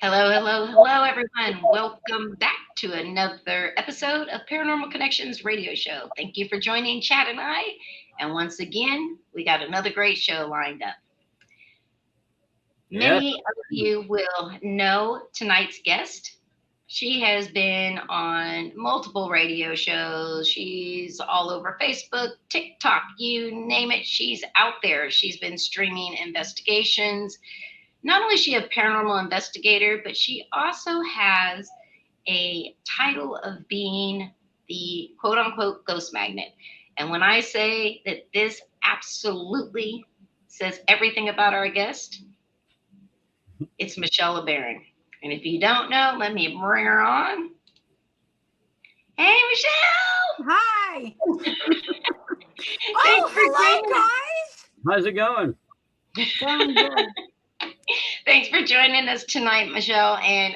Hello, hello, hello, everyone. Welcome back to another episode of Paranormal Connections radio show. Thank you for joining Chad and I. And once again, we got another great show lined up. Yes. Many of you will know tonight's guest. She has been on multiple radio shows. She's all over Facebook, TikTok, you name it. She's out there. She's been streaming investigations. Not only is she a paranormal investigator, but she also has a title of being the quote unquote ghost magnet. And when I say that this absolutely says everything about our guest, it's Michelle LeBaron. And if you don't know, let me bring her on. Hey, Michelle! Hi. Thanks for Hello, joining. guys. How's it going? Going good. Thanks for joining us tonight, Michelle. And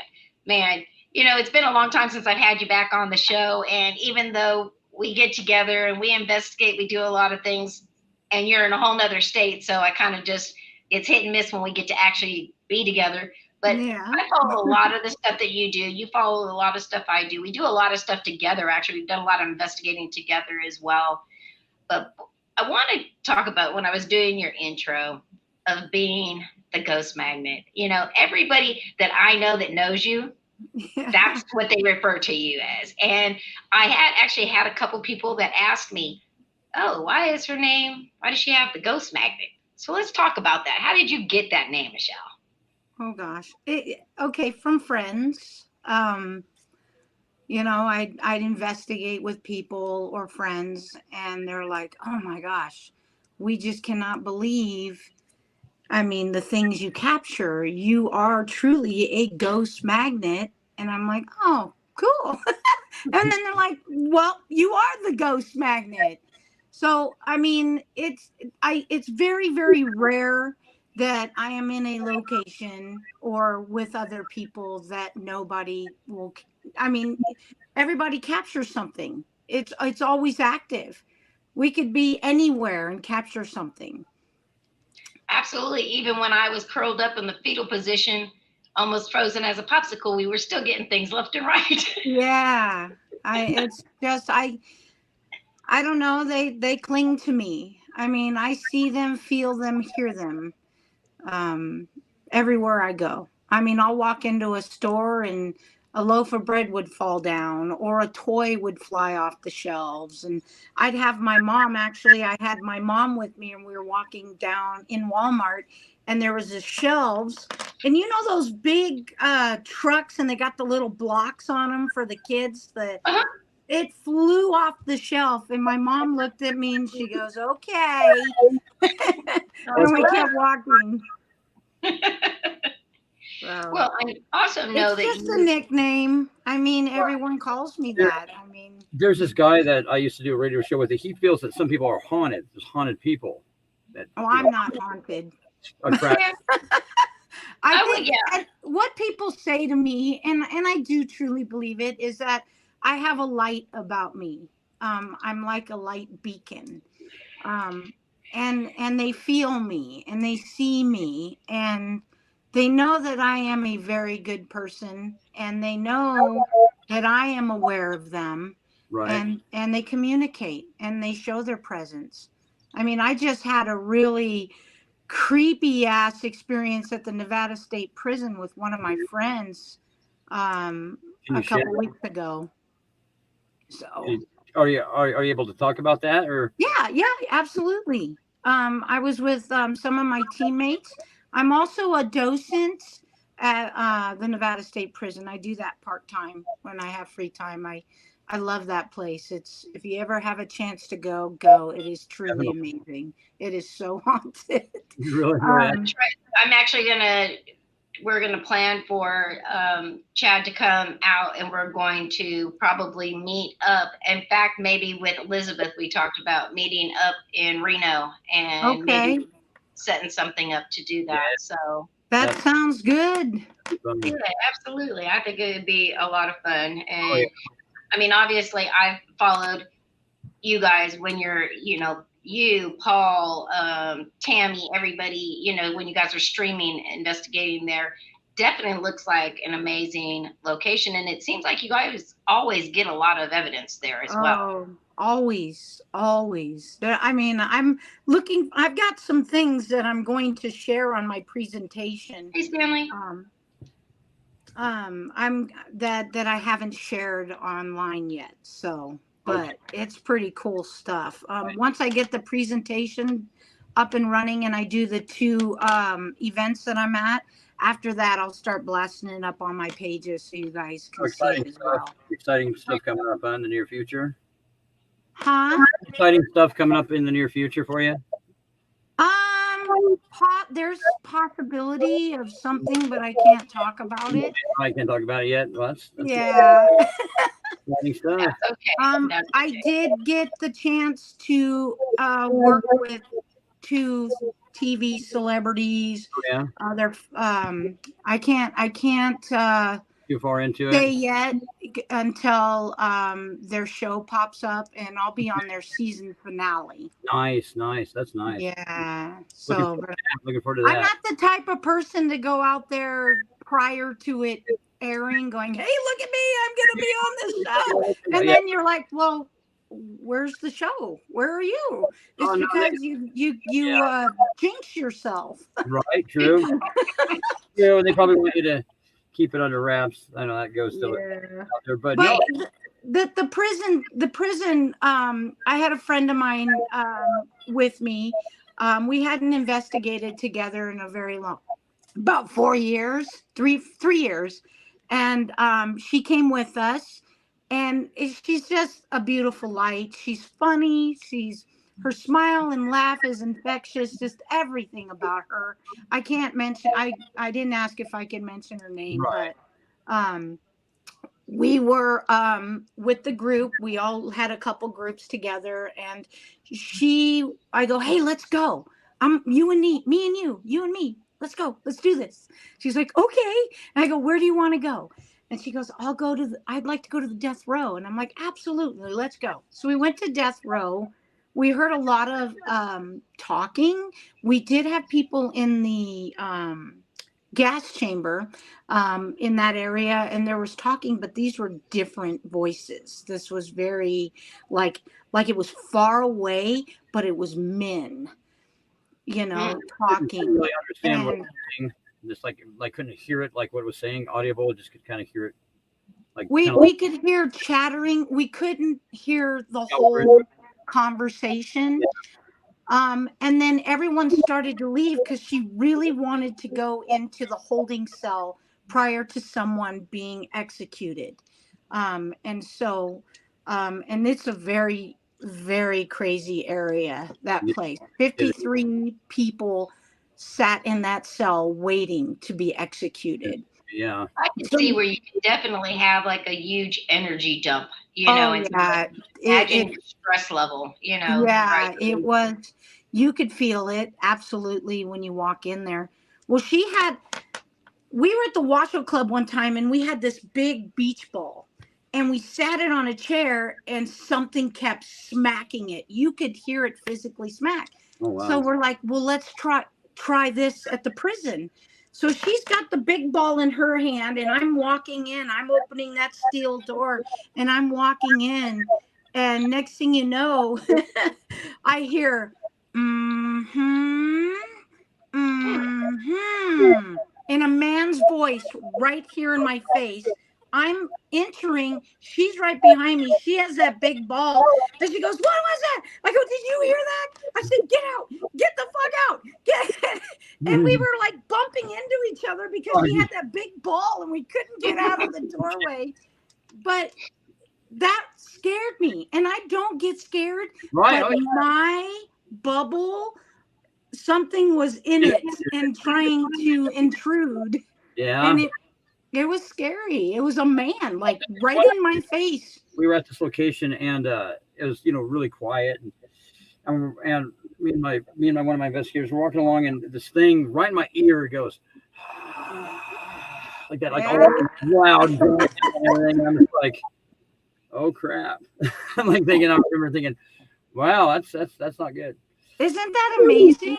man, it's been a long time since I've had you back on the show. And even though we get together and we investigate, we do a lot of things, and you're in a whole nother state. So I kind of just, it's hit and miss when we get to actually be together. But Yeah. I follow a lot of the stuff that you do. You follow a lot of stuff I do. We do a lot of stuff together, actually. We've done a lot of investigating together as well. But I want to talk about when I was doing your intro of being the ghost magnet. Everybody that I know that knows you, that's what they refer to you as. And I had actually had a couple people that asked me, "Oh, why does she have the ghost magnet?" So let's talk about that. How did you get that name, Michelle? Oh gosh. Okay, from friends. I'd investigate with people or friends, and they're like, "Oh my gosh, we just cannot believe. I mean, the things you capture. You are truly a ghost magnet." And I'm like, "Oh, cool." And then they're like, "Well, you are the ghost magnet." So, I mean, it's very, very rare that I am in a location or with other people that nobody will. I mean, everybody captures something. It's always active. We could be anywhere and capture something. Absolutely. Even when I was curled up in the fetal position, almost frozen as a popsicle, we were still getting things left and right. Yeah. It's just I don't know, they cling to me. I mean, I see them, feel them, hear them. um, Everywhere I go. I mean, I'll walk into a store and a loaf of bread would fall down or a toy would fly off the shelves. And I'd have my mom, actually, I had my mom with me and we were walking down in Walmart and there was the shelves. And you know those big trucks and they got the little blocks on them for the kids, Uh-huh. it flew off the shelf and my mom looked at me and she goes, "Okay." That's And we kept walking. So Well, I also know it's that just a you. nickname. I mean, everyone calls me that. I mean, There's this guy that I used to do a radio show with. He feels that some people are haunted. There's haunted people that oh, I'm not haunted. attract. Yeah, I I would. think Yeah, that what people say to me, and I do truly believe it, is that I have a light about me. I'm like a light beacon. Um, and they feel me and they see me and they know that I am a very good person and they know that I am aware of them, Right. and they communicate and they show their presence. I mean, I just had a really creepy ass experience at the Nevada State Prison with one of my friends um Can a you share? couple weeks ago. So Are you able to talk about that or? yeah, yeah, absolutely. I was with some of my teammates. I'm also a docent at the Nevada State Prison. I do that part time when I have free time. I love that place. It's if you ever have a chance to go, go. It is truly Definitely. amazing. It is so haunted. Really? Yeah. Um, that's right. I'm actually gonna. We're gonna plan for Chad to come out, and we're going to probably meet up. In fact, maybe with Elizabeth, we talked about meeting up in Reno and maybe okay, setting something up to do Yeah. that. So that That's sounds good. yeah, funny. absolutely. I think it would be a lot of fun. Oh yeah. And I mean, obviously, I've followed you guys when you're, you, Paul, Tammy, everybody, when you guys are streaming, investigating there. definitely looks like an amazing location, and it seems like you guys always get a lot of evidence there as well. Oh, always, always. I mean, I've got some things that I'm going to share on my presentation. Hey, Stanley. Um, I'm that I haven't shared online yet. So, Okay. but it's pretty cool stuff. Once I get the presentation up and running and I do the two events that I'm at, after that I'll start blasting it up on my pages so you guys can see it as well. Exciting stuff coming up in the near future. Huh? Exciting stuff coming up in the near future for you. There's possibility of something, but I can't talk about it. I can't talk about it yet. Well, that's Yeah. exciting stuff. That's okay. That's I okay. did get the chance to work with two TV celebrities. Yeah. They're I can't Too far into say it. yet until their show pops up, and I'll be on their season finale. Nice. That's nice. Yeah. Looking So looking forward to I'm that. not the type of person to go out there prior to it airing going, hey, look at me, I'm going to be on this show. And then you're like, well, where's the show? Where are you? It's Oh, no, because you jinx yourself. Right. True. They probably want you to keep it under wraps. I know that goes still out there, but no. The prison, I had a friend of mine with me. We hadn't investigated together in a very long, about 4 years, three years. And she came with us, and she's just a beautiful light. She's funny. Her smile and laugh is infectious, just everything about her. I can't mention, I didn't ask if I could mention her name, Right. but we were with the group. We all had a couple groups together, and I go, hey, let's go. You and me and you and me. Let's go. Let's do this. She's like, okay. And I go, where do you want to go? And she goes, I'd like to go to the death row. And I'm like, absolutely. Let's go. So we went to death row. We heard a lot of talking. We did have people in the gas chamber in that area, and there was talking, but these were different voices. This was very like it was far away, but it was men, talking. Couldn't really understand what it was saying. Just like couldn't hear it, like what it was saying audible, just could kind of hear it. Like we could hear chattering. We couldn't hear the whole conversation. And then everyone started to leave because she really wanted to go into the holding cell prior to someone being executed. And it's a very, very crazy area, that place. 53 people sat in that cell waiting to be executed. Yeah. I can see where you can definitely have like a huge energy dump, and imagine your stress level, Yeah, right? it was, you could feel it absolutely when you walk in there. Well, we were at the Washoe Club one time, and we had this big beach ball, and we sat it on a chair, and something kept smacking it. You could hear it physically smack. Oh, wow. So we're like, well, let's try this at the prison. So she's got the big ball in her hand, and I'm walking in. I'm opening that steel door, and I'm walking in. And next thing you know, I hear, in a man's voice right here in my face. I'm entering. She's right behind me. She has that big ball. And she goes, what was that? I go, did you hear that? I said, get out. Get the fuck out. And we were like bumping into each other because we had that big ball and we couldn't get out of the doorway. But that scared me. And I don't get scared. Right. But my bubble, something was in it and trying to intrude. Yeah. And it was scary. It was a man, like right in my face. We were at this location, and it was really quiet, and me and one of my investigators were walking along, and this thing right in my ear goes like that, like all loud and everything. I'm just like, oh crap. I remember thinking, wow, that's not good. Isn't that amazing?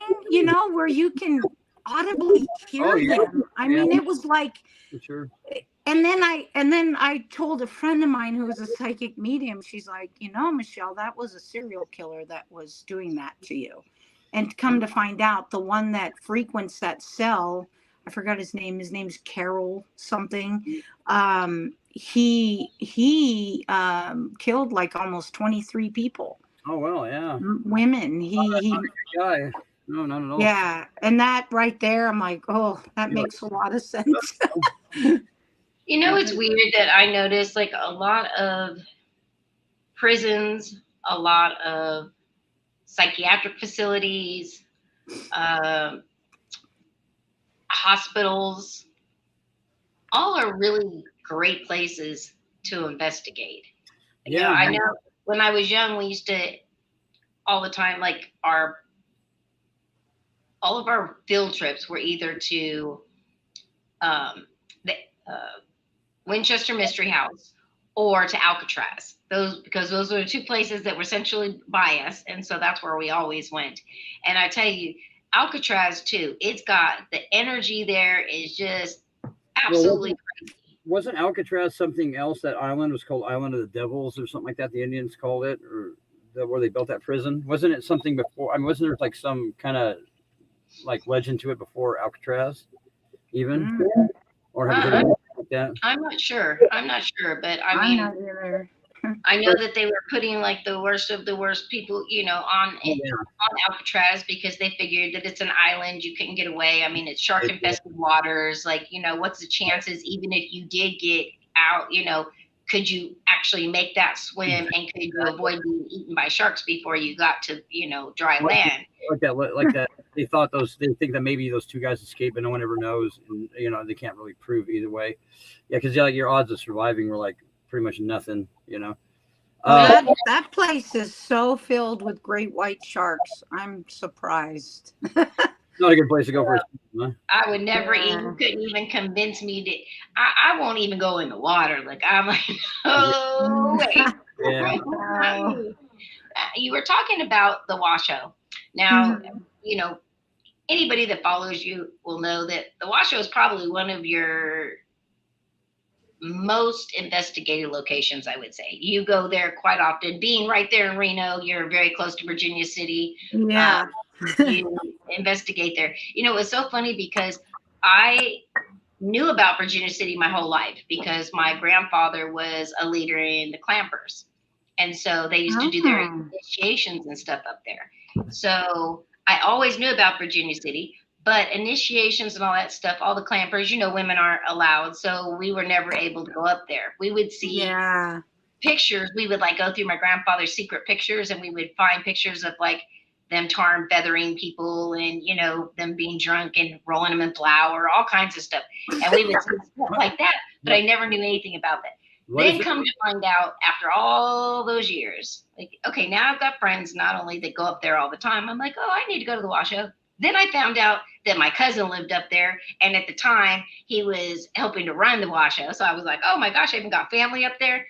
Where you can audibly hear Oh yeah, them. I yeah, mean, it was like, for sure. and then I told a friend of mine who was a psychic medium. She's like, Michelle, that was a serial killer that was doing that to you. And come to find out, the one that frequents that cell, I forgot his name. His name's Carol something. He killed like almost 23 people, Oh well, yeah. women. Not He a good guy. No, not at all. Yeah, and that right there, I'm like, oh, that You're makes a lot of sense. You know, it's weird that I noticed like a lot of prisons, a lot of psychiatric facilities, um, hospitals, all are really great places to investigate. You know, Yeah, I know when I was young, we used to all the time, like all of our field trips were either to the Winchester Mystery House or to Alcatraz. Because those were the two places that were centrally by us, and so that's where we always went. And I tell you, Alcatraz too. It's got the energy there is just well, absolutely crazy. wasn't Alcatraz something else? That island was called Island of the Devils or something like that. The Indians called it, or where they built that prison. Wasn't it something before? I mean, wasn't there like some kind of like legend to it before Alcatraz, even? Mm, Or have you heard Uh, anything like that? I'm not sure. I'm not sure, but I I'm mean, not either. I know that they were putting like the worst of the worst people, Oh yeah, on Alcatraz because they figured that it's an island, you couldn't get away. I mean, it's shark infested waters. Like, what's the chances, even if you did get out, could you actually make that swim and could you avoid being eaten by sharks before you got to, dry land? like that, like that. They thought they think that maybe those two guys escaped, but no one ever knows, and they can't really prove either way. Yeah, because like your odds of surviving were like pretty much nothing. Well, Uh, that place is so filled with great white sharks. I'm surprised. not a good place to go for a swim, huh? I would never eat. You Yeah. couldn't even convince me to. I won't even go in the water. Like I'm like, no way. Yeah, No. You were talking about the Washoe. Now, Mhm. you know, anybody that follows you will know that the Washoe is probably one of your most investigated locations, I would say. You go there quite often. Being right there in Reno, you're very close to Virginia City. Uh, Yeah. you investigate there. It's so funny because I knew about Virginia City my whole life because my grandfather was a leader in the Clampers. And so they used to do their Oh. initiations and stuff up there. So I always knew about Virginia City, but initiations and all that stuff, all the Clampers, women aren't allowed. So we were never able to go up there. We would see Yeah. pictures. We would like go through my grandfather's secret pictures and we would find pictures of like them tar and feathering people and them being drunk and rolling them in flour, all kinds of stuff, and we would see stuff like that, but I never knew anything about that. what is Then it? come to find out after all those years, like, okay, now I've got friends not only that go up there all the time. I'm like, oh, I need to go to the Washoe. Then I found out that my cousin lived up there, and at the time he was helping to run the Washoe, so I was like, oh my gosh, I even got family up there.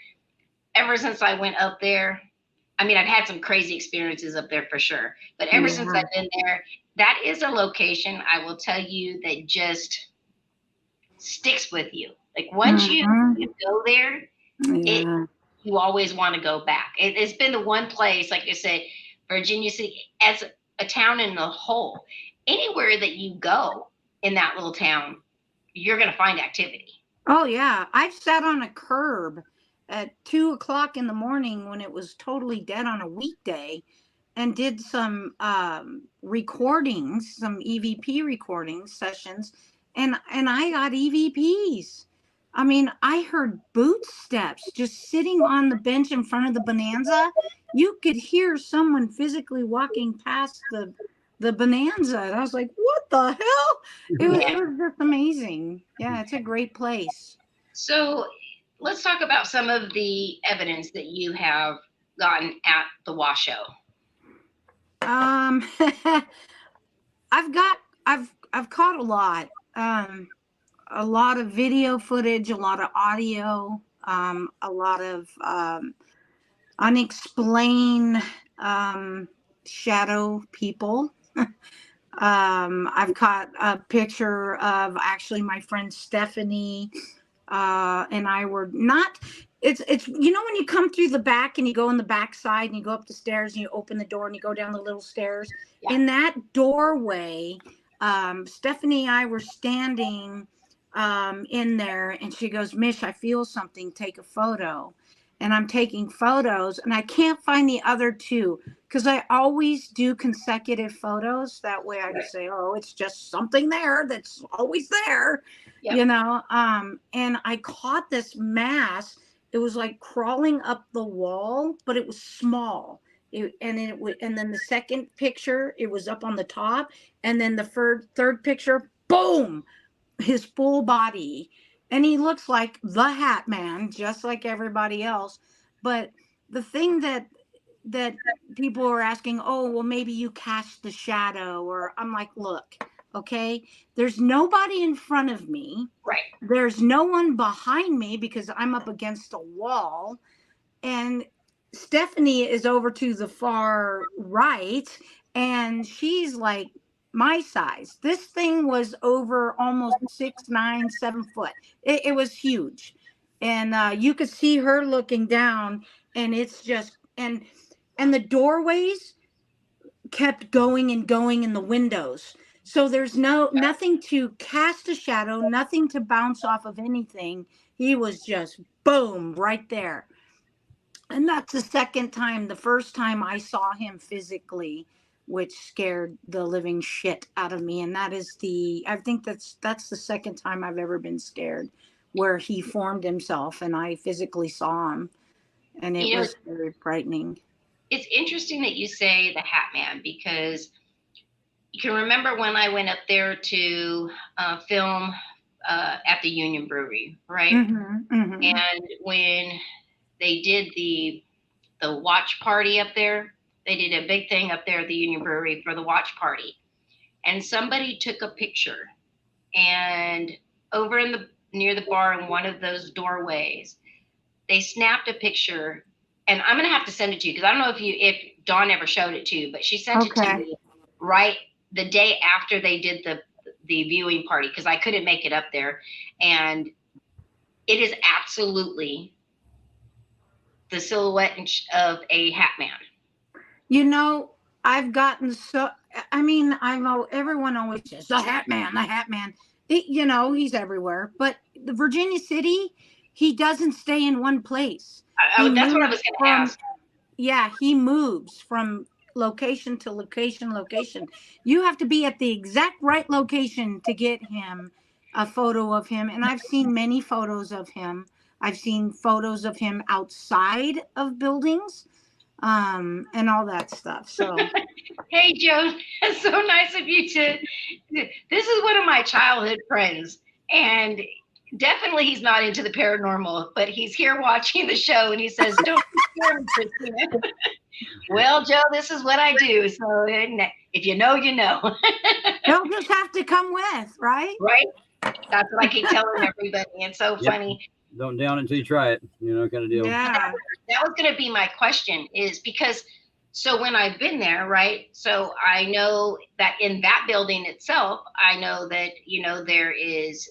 Ever since I went up there, I mean, I've had some crazy experiences up there for sure, but ever since Yeah. I've been there, that is a location I will tell you that just sticks with you. Like once you, Mhm. you go there, it Yeah. you always want to go back. It's been the one place, like I said, Virginia City as a town in the whole. Anywhere that you go in that little town, you're gonna find activity. Oh yeah. I've sat on a curb at 2 o'clock in the morning when it was totally dead on a weekday and did some recordings, some EVP recording sessions, and I got EVPs. I mean, I heard boot steps just sitting on the bench in front of the Bonanza. You could hear someone physically walking past the Bonanza, and I was like, "What the hell?" It Yeah. was just amazing. Yeah, it's a great place. So let's talk about some of the evidence that you have gotten at the Washoe. Um, I've got I've caught a lot of video footage, a lot of audio, a lot of unexplained shadow people. I've caught a picture of actually my friend Stephanie, and I were not. It's you know when you come through the back and you go in the back side and you go up the stairs and you open the door and you go down the little stairs. Yeah. In that doorway, Stephanie and I were standing in there, and she goes, "Mish, I feel something. Take a photo." And I'm taking photos, and I can't find the other two because I always do consecutive photos. That way I can say, "Oh, it's just something there that's always there," Yep. you know. And I caught this mass. It was like crawling up the wall, but it was small. And then the second picture, it was up on the top, and then the third picture, boom, his full body, and he looks like the Hat Man, just like everybody else. But the thing that people are asking, oh, well, maybe you cast the shadow, or I'm like, look, okay, there's nobody in front of me. Right. There's no one behind me because I'm up against a wall, and Stephanie is over to the far right, and she's like my size. This thing was over almost 6'9", 7 foot. It was huge, and you could see her looking down, and it's just and the doorways kept going and going in the windows. So there's nothing to cast a shadow, nothing to bounce off of anything. He was just boom right there. And that's the second time. The first time I saw him physically, which scared the living shit out of me. And I think that's the second time I've ever been scared, where he formed himself and I physically saw him. And it was very frightening. It's interesting that you say the Hat Man, because you can remember when I went up there to film at the Union Brewery, right? Mm-hmm, mm-hmm. And when they did the watch party up there, they did a big thing up there at the Union Brewery for the watch party, and somebody took a picture, and over near the bar in one of those doorways, they snapped a picture. And I'm gonna have to send it to you because I don't know if Dawn ever showed it to you, but she sent it to me right the day after they did the viewing party, because I couldn't make it up there, and it is absolutely the silhouette of a Hat Man. You know, I've gotten so. I mean, I know everyone always says the Hat Man, the Hat Man. You know, he's everywhere. But the Virginia City, he doesn't stay in one place. That's what I was going to ask. Yeah, he moves from location to location. You have to be at the exact right location to get him a photo of him. And I've seen many photos of him. I've seen photos of him outside of buildings, and all that stuff. So, hey, Joe, that's so nice of you to. This is one of my childhood friends, and definitely he's not into the paranormal, but he's here watching the show, and he says, "Don't be scared, Christina." Well, Joe, this is what I do. So if you know, you know. They'll just have to come with, right? Right. That's what I keep telling everybody. It's so funny. Don't down until you try it, kind of deal. Yeah. That was going to be my question, is because, so when I've been there, right, so I know that in that building itself, I know that, there is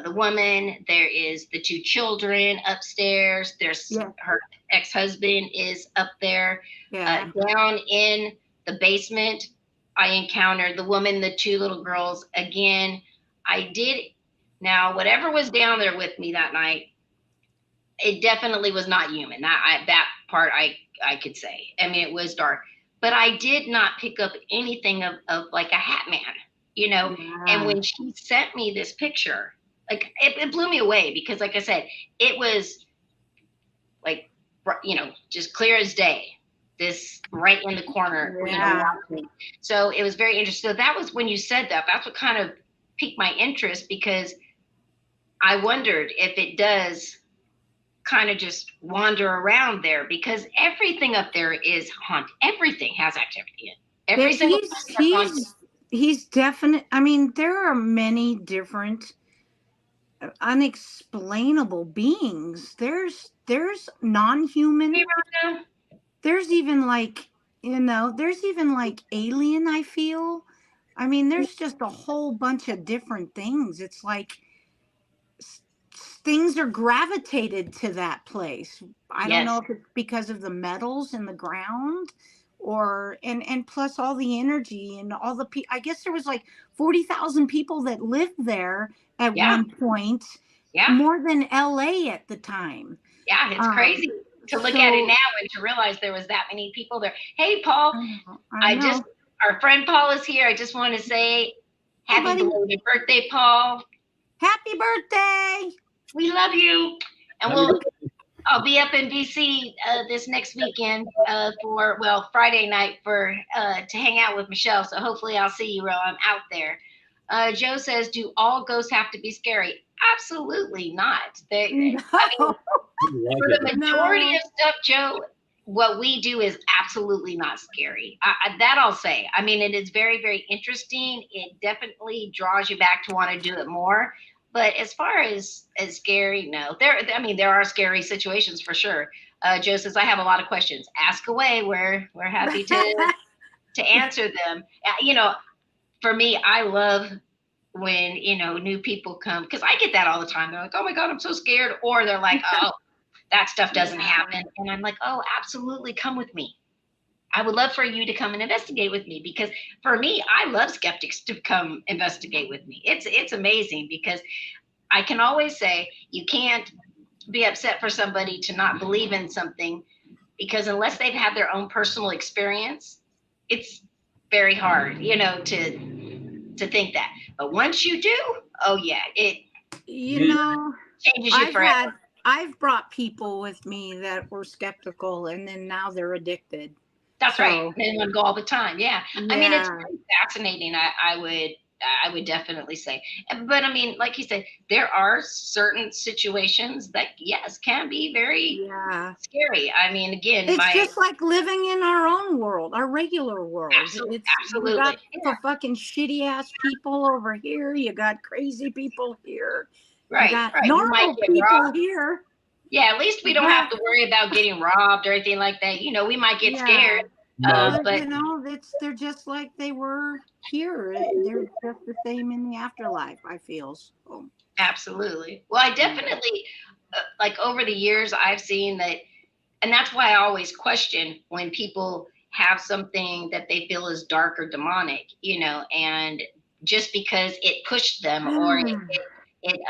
the woman, there is the two children upstairs, there's her ex-husband is up there. Yeah. Down in the basement, I encountered the woman, the two little girls. Again, now, whatever was down there with me that night, it definitely was not human. That part I could say. I mean, it was dark, but I did not pick up anything of like a Hat Man, Yeah. And when she sent me this picture, like it blew me away, because, like I said, it was like, just clear as day. This right in the corner, So it was very interesting. So that was when you said that. That's what kind of piqued my interest, because I wondered if it does kind of just wander around there, because everything up there is haunted. Everything has activity in it. He's definite. I mean, there are many different unexplainable beings. There's non-human. There's even like, there's even like alien, I feel. I mean, there's just a whole bunch of different things. It's like s- things are gravitated to that place. I don't know Yes. if it's because of the metals in the ground or and plus all the energy and all the people. I guess there was like 40,000 people that lived there at Yeah. one point, Yeah. more than LA at the time. Yeah. It's Um, crazy to look at it so now and to realize there was that many people there. Hey, Paul, I I just, know. our friend Paul is here. I just want to say Hey, happy buddy, belated birthday, Paul. happy birthday! We love you. And Happy I'll be up in DC this next weekend for, well, Friday night for to hang out with Michelle. So hopefully I'll see you while I'm out there. Joe says, do all ghosts have to be scary? Absolutely not. I mean, No, for the birthday. majority no. of stuff, Joe, what we do is absolutely not scary. That I'll say. I mean, it is very, very interesting. It definitely draws you back to want to do it more. But as far as scary, no. I mean, there are scary situations for sure. Joe says, I have a lot of questions. Ask away. We're happy to answer them. For me, I love when new people come because I get that all the time. They're like, "Oh my God, I'm so scared," or they're like, "Oh, that stuff doesn't Yeah. happen," and I'm like, "Oh, absolutely, come with me. I would love for you to come and investigate with me because for me, I love skeptics to come investigate with me. It's amazing because I can always say you can't be upset for somebody to not believe in something because unless they've had their own personal experience, it's very hard, to think that. But once you do, oh yeah, it You Me, know, changes you I've had forever. I've brought people with me that were skeptical and then now they're addicted. That's right. So, They want to go all the time. Yeah. I mean, it's yeah. very fascinating. I would definitely say. But I mean, like you said, there are certain situations that yes can be very Yeah. scary. I mean, again, It's my just like living in our own world, our regular world. absolute, It's you got absolutely, yeah, for fucking shitty ass people over here, you got crazy people here. You right, got right. We might normal get people robbed. here. Yeah, at least we don't have to worry about getting robbed or anything like that. We might get scared, Yeah. mug. But but they're just like they were here. They're just the same in the afterlife, I feel. So, absolutely. Well, I yeah. definitely like over the years I've seen that, and that's why I always question when people have something that they feel is dark or demonic, and just because it pushed them or it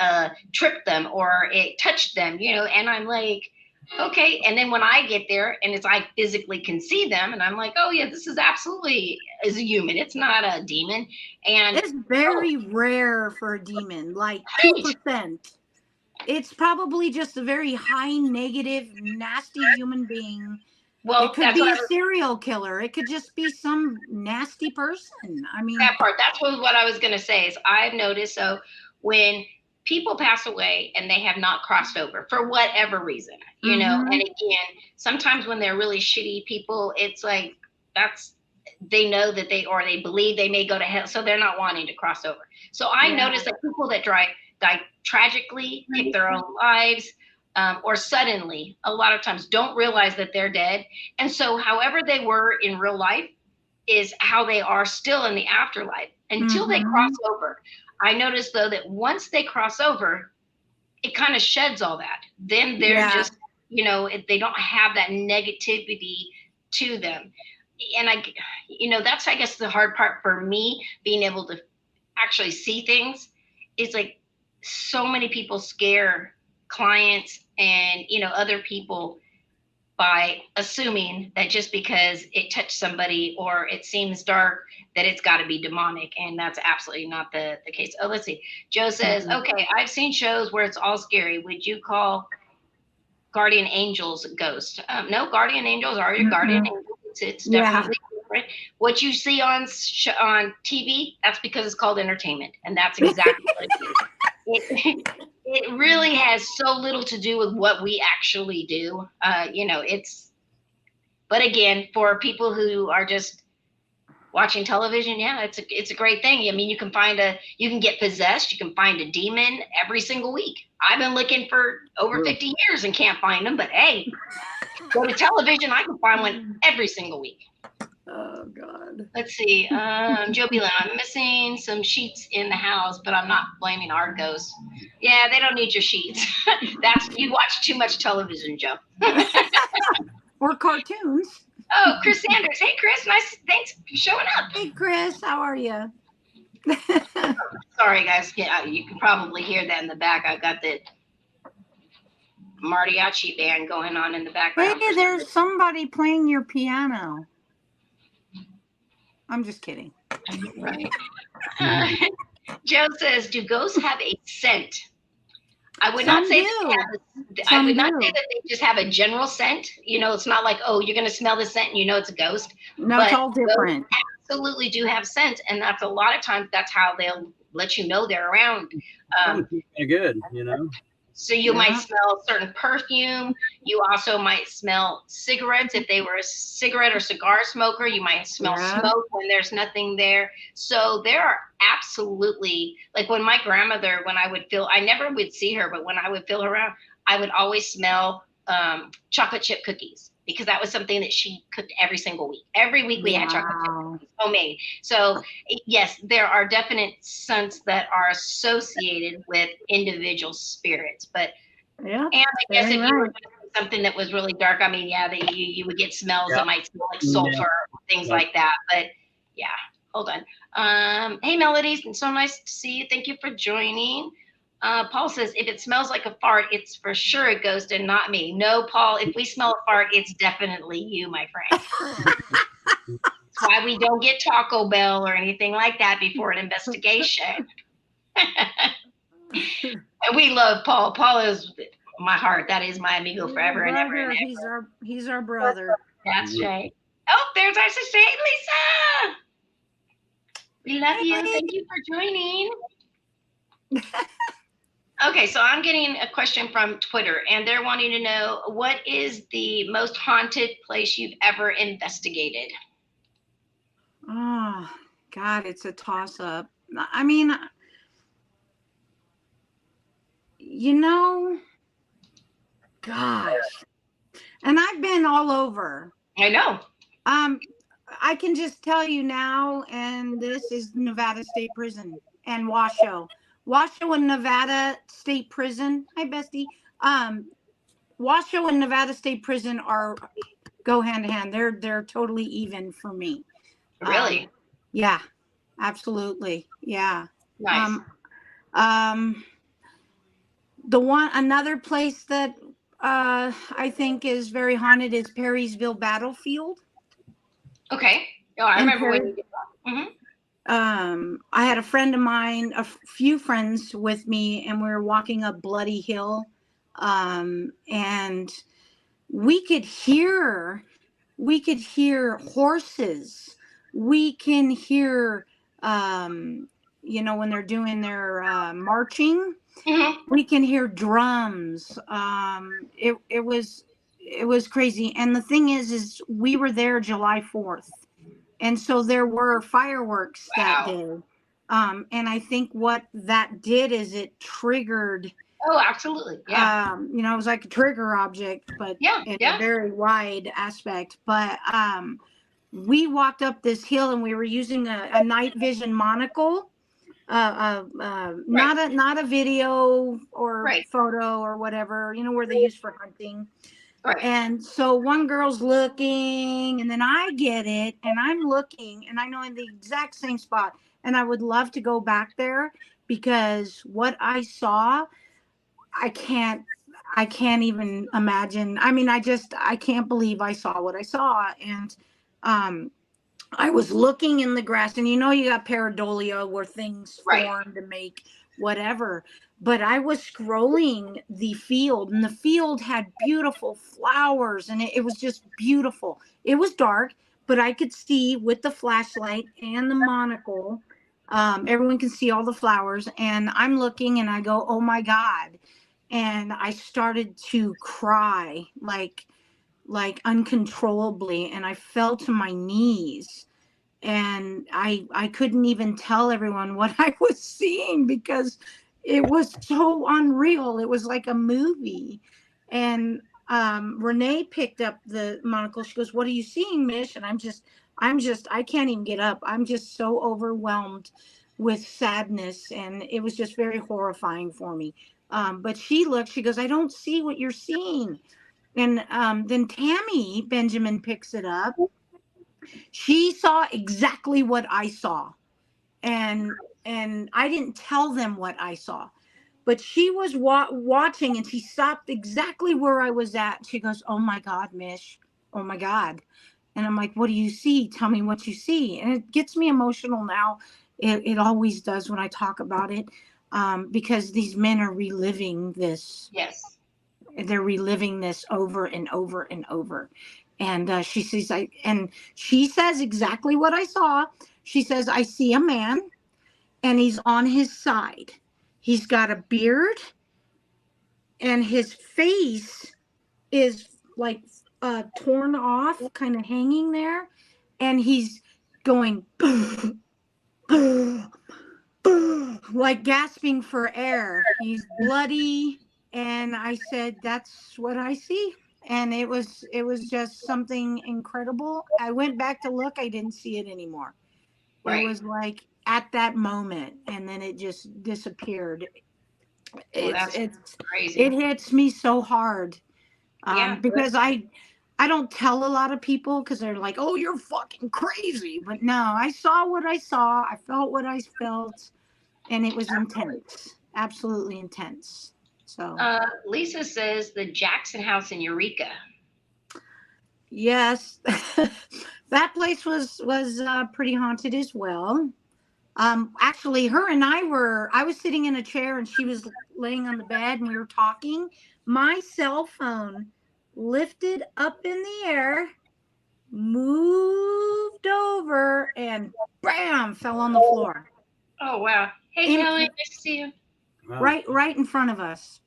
tripped them or it touched them, and I'm like, okay. And then when I get there and it's I physically can see them and I'm like, oh yeah, this is absolutely is a human. It's not a demon. And It's oh, very rare for a demon, like right. 2%. It's probably just a very high negative, nasty human being. It Well, could that's what be I a serial killer. It could just be some nasty person. I mean, that part. That's what I was going to say is I've noticed. So when people pass away and they have not crossed over for whatever reason, and mm-hmm. again, sometimes when they're really shitty people, it's like that's they know that they believe they may go to hell, so they're not wanting to cross over. So I Yeah. noticed that people that die tragically, take their own lives. Or suddenly, a lot of times don't realize that they're dead. And so, however they were in real life, is how they are still in the afterlife until they cross Mm-hmm. over. I notice though that once they cross over, it kind of sheds all that. Then they're Yeah. just, they don't have that negativity to them. And that's, I guess, the hard part for me being able to actually see things is like so many people scare clients and, other people by assuming that just because it touched somebody or it seems dark that it's got to be demonic, and that's absolutely not the case. Oh, let's see. Joe says, Mm-hmm. okay, I've seen shows where it's all scary. Would you call guardian angels a ghost? No, guardian angels are your guardian Mm-hmm. angels. It's Yeah. definitely different. What you see on TV, that's because it's called entertainment, and that's exactly what it is. It really has so little to do with what we actually do. It's, but again, for people who are just watching television, yeah, it's a great thing. I mean, you can get possessed, you can find a demon every single week. I've been looking for over 50 years and can't find them, but hey, go to television, I can find one every single week. Oh God. Let's see. Joe Beelan, I'm missing some sheets in the house, but I'm not blaming our ghosts. Yeah, they don't need your sheets. You watch too much television, Joe. Or cartoons. Oh, Chris Sanders. Hey, Chris. Nice. Thanks for showing up. Hey, Chris, how are you? Sorry, guys. Yeah, you can probably hear that in the back. I've got the mariachi band going on in the Hey, background. there's somebody playing your piano. I'm just kidding. Right. Joe says, "Do ghosts have a scent?" I would not say that I would not say that they just have a general scent. You know, it's not like, oh, you're going to smell the scent and you know it's a ghost. No, But it's all different. absolutely do have scent, and that's a lot of times that's how they'll let you know they're around. Good, you know. So you might smell certain perfume. You also might smell cigarettes. If they were a cigarette or cigar smoker, you might smell smoke when there's nothing there. So there are absolutely, like when my grandmother, I never would see her, but when I would feel her around, I would always smell chocolate chip cookies, because that was something that she cooked every single week. Every week we had chocolate chip cookies, homemade. So yes, there are definite scents that are associated with individual spirits. But and I guess if you were doing something that was really dark, I mean, yeah, that you would get smells that might smell like sulfur, things like that. But yeah, hold on. Hey, Melodies, it's so nice to see you. Thank you for joining. Paul says, if it smells like a fart, it's for sure a ghost and not me. No, Paul, if we smell a fart, it's definitely you, my friend. That's why we don't get Taco Bell or anything like that before an investigation. And we love Paul. Paul is my heart. That is my amigo forever and ever and ever. He's our brother. That's right. Oh, there's our sister. Hey, Lisa. We love you. Thank you for joining. Okay, so I'm getting a question from Twitter, and they're wanting to know, what is the most haunted place you've ever investigated? Oh, God, it's a toss-up. I mean, you know, gosh. And I've been all over. I know. I can just tell you now, and this is Nevada State Prison and Washoe. Washoe and Nevada State Prison. Hi, Bestie. Washoe and Nevada State Prison go hand in hand. They're totally even for me. Really? Yeah, absolutely. Yeah. Nice. Another place that I think is very haunted is Perrysville Battlefield. Okay. Oh, I remember when you did that. Mm-hmm. I had a friend of mine, a few friends with me, and we were walking up Bloody Hill, and we could hear horses. We can hear, when they're doing their marching, we can hear drums. It was crazy. And the thing is we were there July 4th. And so there were fireworks that day. And I think what that did is it triggered. Oh, absolutely. Yeah. It was like a trigger object, but in a very wide aspect. But we walked up this hill and we were using a night vision monocle. Not a video or photo or whatever, where they use for hunting. Right. And so one girl's looking, and then I get it, and I'm looking, and I know in the exact same spot. And I would love to go back there, because what I saw, I can't even imagine. I mean, I can't believe I saw what I saw. And I was looking in the grass, and you got pareidolia where things form to make whatever. But I was scrolling the field, and the field had beautiful flowers, and it was just beautiful. It was dark, but I could see with the flashlight and the monocle. Everyone can see all the flowers, and I'm looking, and I go, oh my God. And I started to cry like uncontrollably, and I fell to my knees. And I couldn't even tell everyone what I was seeing, because it was so unreal. It was like a movie. And Renee picked up the monocle. She goes, what are you seeing, Mish? And I can't even get up. I'm just so overwhelmed with sadness. And it was just very horrifying for me. But she goes, I don't see what you're seeing. And then Tammy Benjamin picks it up. She saw exactly what I saw. And I didn't tell them what I saw. But she was watching, and she stopped exactly where I was at. She goes, "Oh my God, Mish. Oh my God." And I'm like, "What do you see? Tell me what you see." And it gets me emotional now. It always does when I talk about it, because these men are reliving this. Yes. They're reliving this over and over and over. And she sees, and she says exactly what I saw. She says, "I see a man, and he's on his side. He's got a beard, and his face is like torn off, kind of hanging there, and he's going like gasping for air. He's bloody." And I said, "That's what I see." And it was just something incredible. I went back to look, I didn't see it anymore. It Right. was like at that moment, and then it just disappeared. Well, it's that's it's it crazy. hits me so hard, Yeah. because I don't tell a lot of people because they're like, "Oh, you're fucking crazy." But no, I saw what I saw, I felt what I felt, and it was intense, absolutely intense. So Lisa says the Jackson House in Eureka. yes, that place was pretty haunted as well. Actually, her and I was sitting in a chair and she was laying on the bed and we were talking. My cell phone lifted up in the air, moved over, and bam, fell on the floor. Oh wow. Hey In, Kelly, nice to see you. Wow. right in front of us.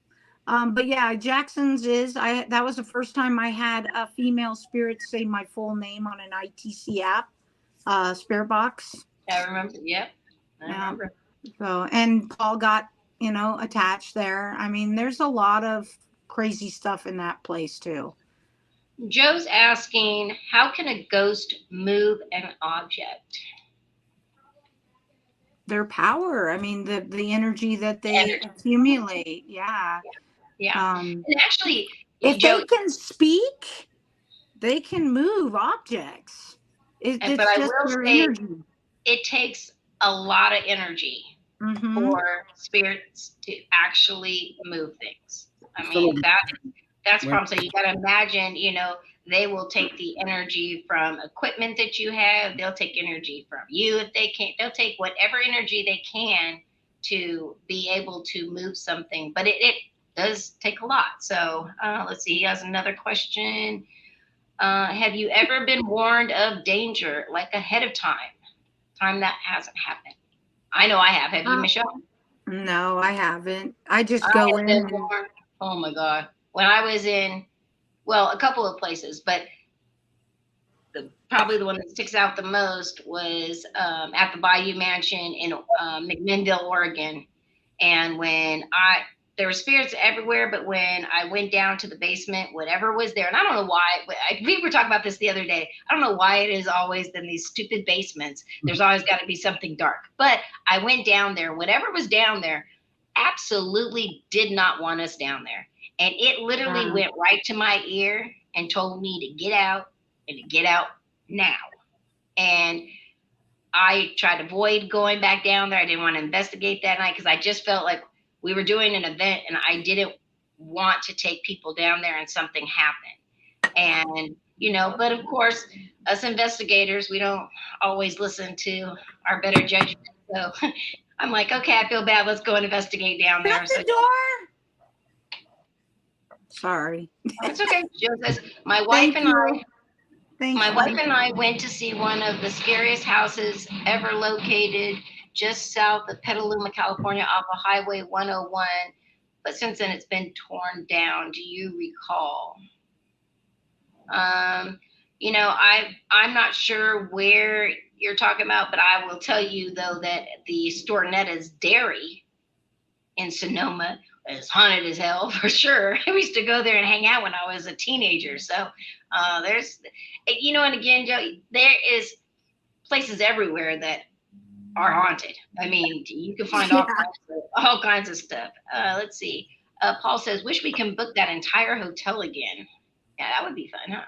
But yeah, Jackson's that was the first time I had a female spirit say my full name on an ITC app, Spirit Box. I remember. Yep. I Yeah. remember. So, and Paul got, attached there. I mean, there's a lot of crazy stuff in that place too. Joe's asking, how can a ghost move an object? Their power. I mean, the energy that they Energy. accumulate. Yeah. Yeah. Um, And actually, if Joe, they can speak, they can move objects. but It's I just will their say energy. it takes a lot of energy Mm-hmm. for spirits to actually move things. I Some of mean, them that's went. problem. So you got to imagine, they will take the energy from equipment that you have. They'll take energy from you if they can't. They'll take whatever energy they can to be able to move something. But it does take a lot. So let's see. He has another question. Have you ever been warned of danger, like ahead of time? Time that hasn't happened. I know I have. Have you, Uh, Michelle? no, I haven't. I I just go have in been and warned. Oh my God. When I was in, well, a couple of places, but probably the one that sticks out the most was at the Bayou Mansion in McMinnville, Oregon. And there were spirits everywhere, but when I went down to the basement, whatever was there, and I don't know why, we were talking about this the other day. I don't know why it is always in these stupid basements. There's always got to be something dark. But I went down there, whatever was down there, absolutely did not want us down there. And it literally went right to my ear and told me to get out and to get out now. And I tried to avoid going back down there. I didn't want to investigate that night because I just felt like we were doing an event and I didn't want to take people down there and something happened. And, but of course, us investigators, we don't always listen to our better judgment. So I'm like, okay, I feel bad. Let's go and investigate down shut there. So the door. Sorry. it's okay. Jill says, my wife Thank and you. I Thanks, My wife honey. and I went to see one of the scariest houses ever located just south of Petaluma, California, off of Highway 101. But since then, it's been torn down. Do you recall? Um, I'm not sure where you're talking about, but I will tell you though that the Stornetta's Dairy in Sonoma is haunted as hell for sure. I used to go there and hang out when I was a teenager. So there's, and again, Joe, there is places everywhere that are haunted. I mean, you can find Yeah. all kinds of stuff. Let's see. Paul says, "Wish we can book that entire hotel again." Yeah, that would be fun, huh?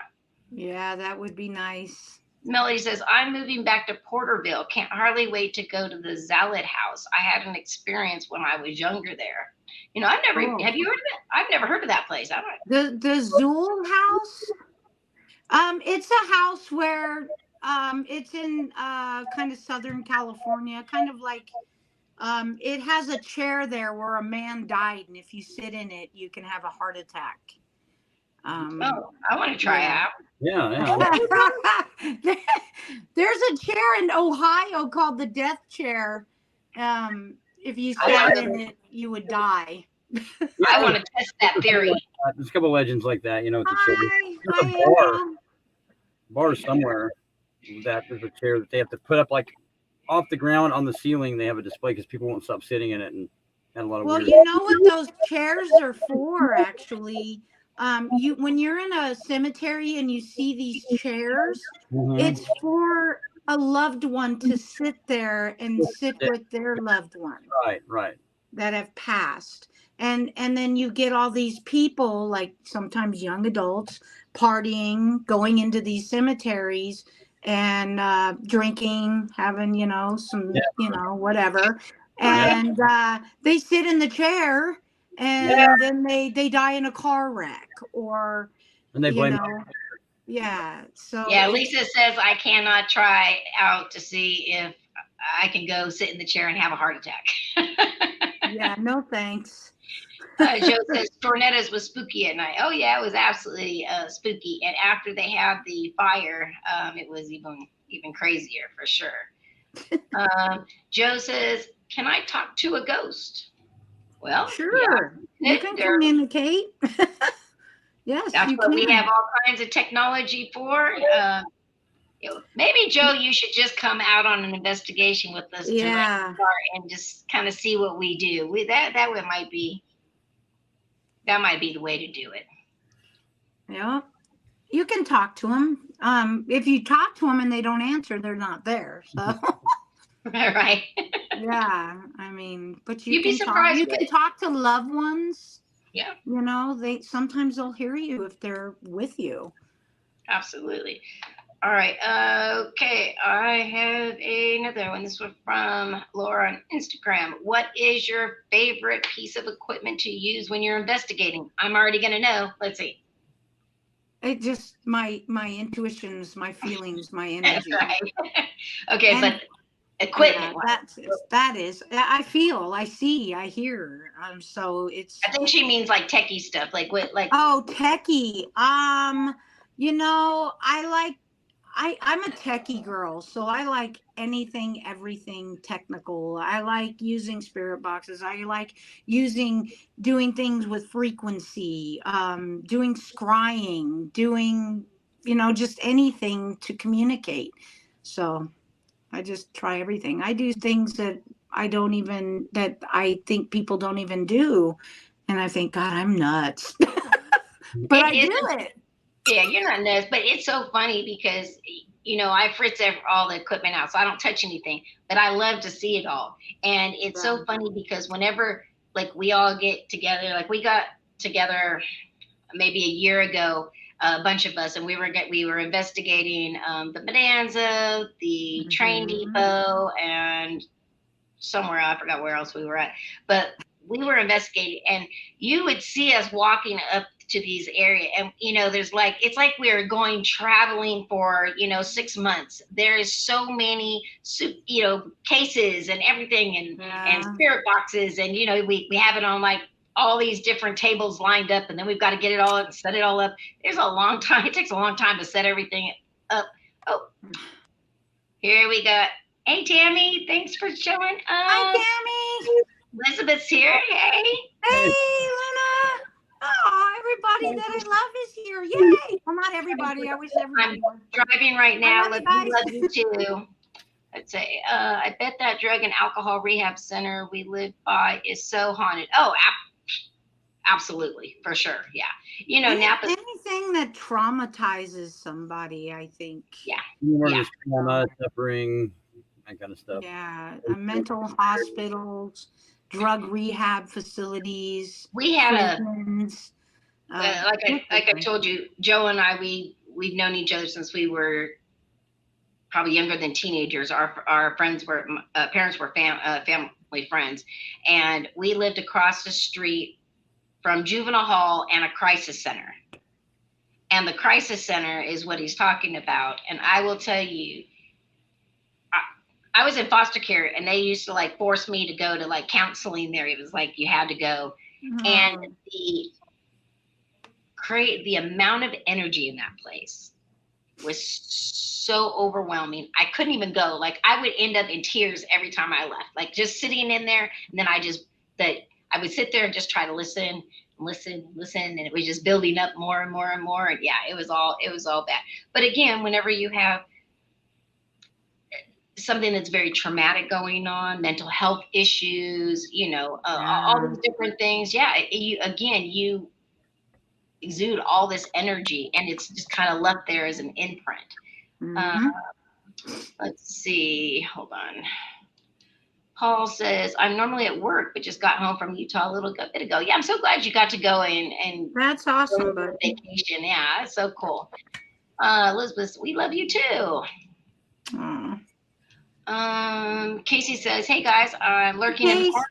Yeah, that would be nice. Melody says, "I'm moving back to Porterville. Can't hardly wait to go to the Zalet House. I had an experience when I was younger there." I've never. Oh, Have you heard of it? I've never heard of that place. I don't. the Zool house. It's a house where it's in kind of Southern California, kind of like it has a chair there where a man died, and if you sit in it, you can have a heart attack. Oh, I want to try Yeah. out. Yeah. There's a chair in Ohio called the death chair. If you I sat want in it, you would die. I want to test that theory. There's a couple legends like that, with the children. Hi, There's a Anna. bar somewhere that there's a chair that they have to put up like off the ground on the ceiling. They have a display because people won't stop sitting in it, and had a lot of Well, weird. you know what those chairs are for, actually. You when you're in a cemetery and you see these chairs, Mhm. it's for a loved one to sit there and sit with their loved one Right. that have passed. And then you get all these people, like sometimes young adults, partying, going into these cemeteries and drinking, having, some, whatever. And they sit in the chair and then they die in a car wreck or, And they blame. yeah. So Yeah, Lisa says I cannot try out to see if I can go sit in the chair and have a heart attack. yeah, no thanks. Joe says Tornadoes was spooky at night. Oh yeah, it was absolutely spooky. And after they had the fire, it was even crazier for sure. Joe says, "Can I talk to a ghost?" Well, Sure, yeah, you can communicate. Yes, that's you what can. we have all kinds of technology for. Maybe Joe, you should just come out on an investigation with us Yeah. and just kind of see what we do. That might be the way to do it. Yeah. You can talk to them. If you talk to them and they don't answer, they're not there. So Right. yeah, I mean, but you You'd be can talk. surprised You with can it. talk to loved ones. Yeah, They sometimes they'll hear you if they're with you. absolutely. All right. Okay. I have another one. This was from Laura on Instagram. What is your favorite piece of equipment to use when you're investigating? I'm already going to know. Let's see. It just my intuitions, my feelings, my energy. Right. Okay, And but equipment. yeah, that is. I feel, I see, I hear. So it's. I think she means like techie stuff, like what, like. Oh, techie. I like. I'm a techie girl, so I like anything, everything technical. I like using spirit boxes. I like doing things with frequency, doing scrying, doing, just anything to communicate. So I just try everything. I do things that I think people don't even do. And I think, God, I'm nuts. But I do it. Yeah, you're not nuts, but it's so funny because I fritz all the equipment out, so I don't touch anything. But I love to see it all, and it's so funny because whenever like we all get together, like we got together maybe a year ago, a bunch of us, and we were investigating the Bonanza, the train depot, and somewhere I forgot where else we were at, but we were investigating, and you would see us walking up to these areas, and there's like it's like we are going traveling for 6 months. There's so many cases and everything, and spirit boxes, and we have it on like all these different tables lined up, and then we've got to get it all and set it all up. There's a long time. It takes a long time to set everything up. Oh, here we go. Hey, Tammy, thanks for showing up. Hi, Tammy. Elizabeth's here. Hey. Hey, Luna. Oh, everybody that I love is here. Yay. Well, not everybody. I wish everybody I'm was. driving right now. I love Love you too. I'd say, I bet that drug and alcohol rehab center we live by is so haunted. Oh, absolutely, for sure. Yeah. You know, Napa. Anything that traumatizes somebody, I think. Yeah. Humor, Yeah. trauma, suffering, that kind of stuff. Yeah, mental hospitals, drug rehab facilities, We had prisons. like I told you, Joe and I, we've known each other since we were probably younger than teenagers. Our friends were parents were family friends, and we lived across the street from juvenile hall and a crisis center. And the crisis center is what he's talking about. And I will tell you, I was in foster care, and they used to like force me to go to like counseling there. It was like you had to go, and the amount of energy in that place was so overwhelming. I couldn't even go. Like I would end up in tears every time I left. Like just sitting in there, and then I would sit there and just try to listen, and it was just building up more and more and more. And yeah, it was all bad. But again, whenever you have something that's very traumatic going on, mental health issues, all these different things, yeah, you exude all this energy, and it's just kind of left there as an imprint. Let's see, hold on. Paul says, I'm normally at work, but just got home from Utah a little bit ago. Yeah, I'm so glad you got to go and that's awesome, buddy. Vacation. Yeah, that's so cool. Elizabeth, we love you too. Casey says, hey guys, I'm lurking in the corner.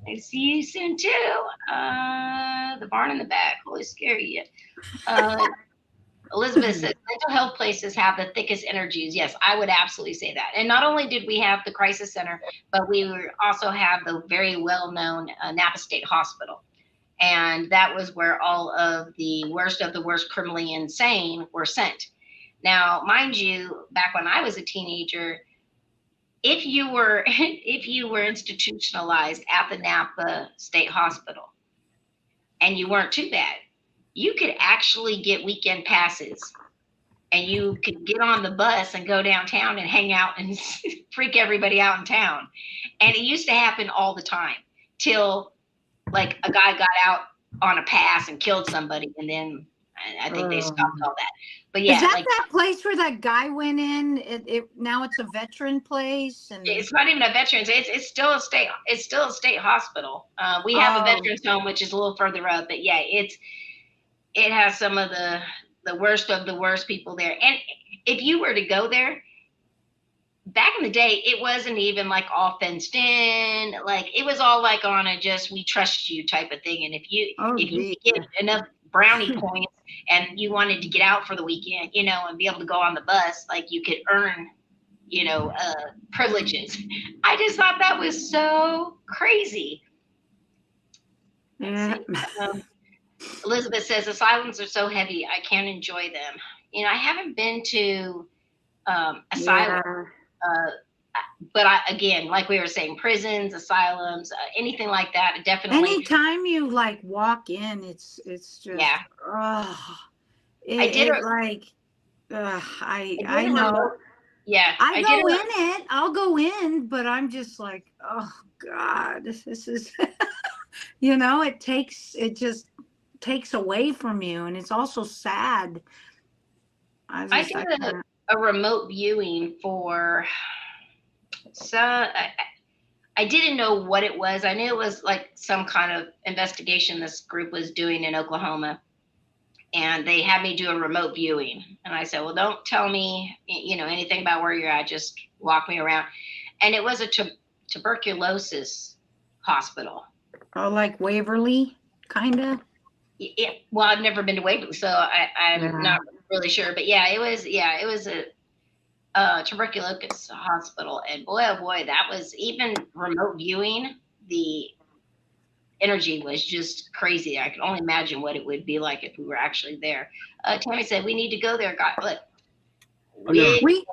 I see you soon too. The barn in the back. Holy scary. Elizabeth says mental health places have the thickest energies. Yes, I would absolutely say that. And not only did we have the crisis center, but we also have the very well-known Napa State Hospital. And that was where all of the worst criminally insane were sent. Now, mind you, back when I was a teenager, if you were institutionalized at the Napa State Hospital and you weren't too bad, you could actually get weekend passes, and you could get on the bus and go downtown and hang out and freak everybody out in town. And it used to happen all the time till like a guy got out on a pass and killed somebody, and then I think they stopped all that. But yeah, is that place where that guy went in? Now it's a veteran place, and it's not even a veterans. It's still a state. It's still a state hospital. We have a veterans home, which is a little further up. But yeah, it has some of the worst people there. And if you were to go there, back in the day, it wasn't even like all fenced in. Like it was all like on a just we trust you type of thing. And if you get enough brownie points and you wanted to get out for the weekend, and be able to go on the bus, like you could earn, privileges. I just thought that was so crazy. Yeah. Elizabeth says asylums are so heavy, I can't enjoy them. I haven't been to asylum, but again, like we were saying, prisons, asylums, anything like that, definitely. Anytime you like walk in, it's just I know. Yeah, I'll go in, but I'm just like, oh God, this is, it just takes away from you, and it's also sad. I did a remote viewing for I didn't know what it was. I knew it was like some kind of investigation this group was doing in Oklahoma, and they had me do a remote viewing. And I said, well, don't tell me anything about where you're at, just walk me around. And it was a tuberculosis hospital. Oh, like Waverly, kind of? Yeah, well, I've never been to Waverly, so I'm not really sure. But yeah, it was a tuberculosis hospital. And boy, oh boy, that was, even remote viewing, the energy was just crazy. I could only imagine what it would be like if we were actually there. Tammy said, we need to go there. God, look. We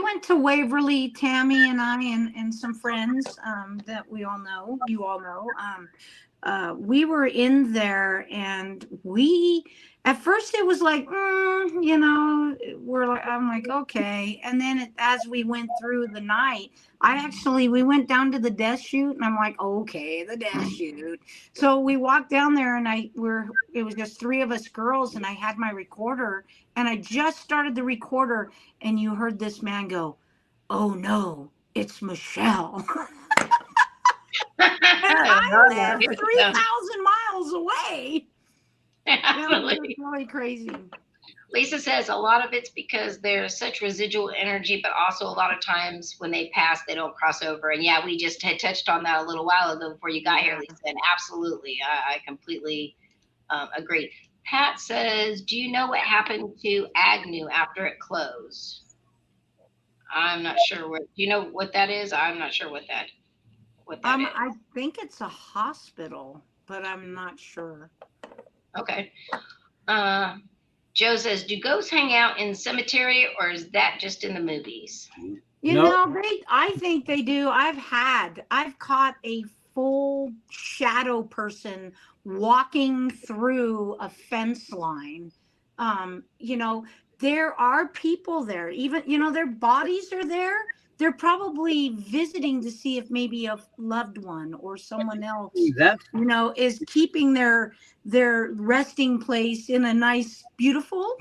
went to Waverly, Tammy and I, and some friends that you all know. we were in there, and we at first it was like, you know, I'm like, okay. And then as we went through the night, we went down to the death chute, and I'm like, okay, the death chute. So we walked down there, and it was just three of us girls, and I had my recorder, and I just started the recorder, and you heard this man go, "Oh no, it's Michelle." And I live 3,000 miles away. That was just really crazy. Lisa says a lot of it's because there's such residual energy, but also a lot of times when they pass, they don't cross over. And yeah, we just had touched on that a little while ago before you got here, Lisa. And absolutely, I completely agree. Pat says, do you know what happened to Agnew after it closed? I'm not sure what. Do you know what that is? I'm not sure what that is. I think it's a hospital, but I'm not sure. Okay. Joe says, do ghosts hang out in the cemetery, or is that just in the movies? You know, I think they do. I've caught a full shadow person walking through a fence line. You know, there are people there. Even, you know, their bodies are there. They're probably visiting to see if maybe a loved one or someone else, you know, is keeping their resting place in a nice, beautiful,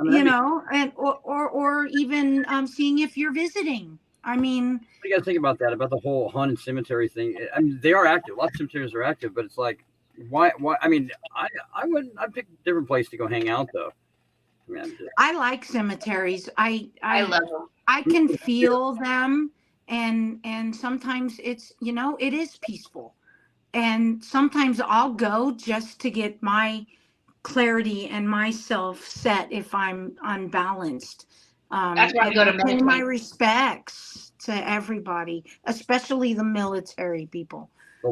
you know, and or even seeing if you're visiting. I mean, what do you guys think about that? About the whole haunted cemetery thing? I mean, they are active. A lot of cemeteries are active, but it's like, why? I mean, I'd pick a different place to go hang out though. I like cemeteries. I love them. I can feel them, and sometimes it's, you know, it is peaceful, and sometimes I'll go just to get my clarity and myself set if I'm unbalanced. That's why I go to meditate. My respects to everybody, especially the military people. The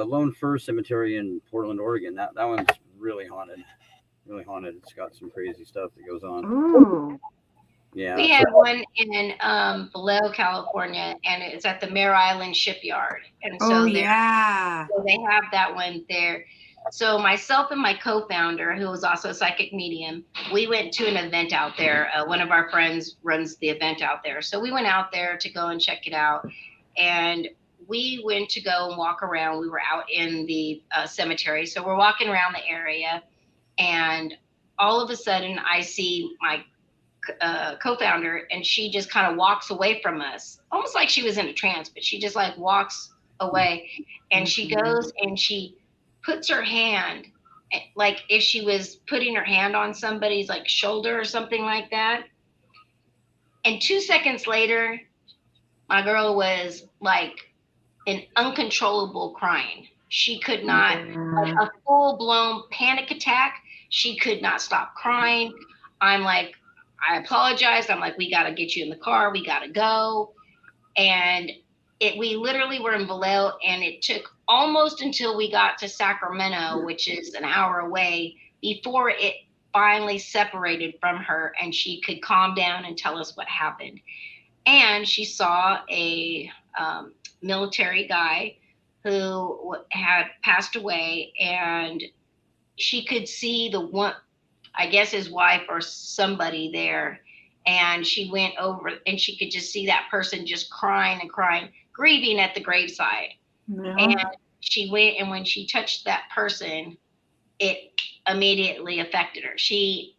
Lone Fir Cemetery in Portland, Oregon. That one's really haunted. Really haunted. It's got some crazy stuff that goes on. Ooh. Yeah. We had one in Vallejo, California, and it's at the Mare Island Shipyard. And so so they have that one there. So myself and my co-founder, who was also a psychic medium, we went to an event out there. One of our friends runs the event out there. So we went out there to go and check it out. And we went to go and walk around. We were out in the cemetery. So we're walking around the area. And all of a sudden, I see my co-founder, and she just kind of walks away from us, almost like she was in a trance, but she just like walks away. And she goes and she puts her hand, like if she was putting her hand on somebody's like shoulder or something like that. And 2 seconds later, my girl was like an uncontrollable crying. She could not, like a full-blown panic attack. She could not stop crying. I'm like, I apologized. I'm like, we got to get you in the car. We got to go. And we literally were in Vallejo, and it took almost until we got to Sacramento, which is an hour away, before it finally separated from her and she could calm down and tell us what happened. And she saw a military guy who had passed away, and she could see the one, I guess his wife or somebody there. And she went over and she could just see that person just crying and crying, grieving at the graveside. Yeah. And she went, and when she touched that person, it immediately affected her. She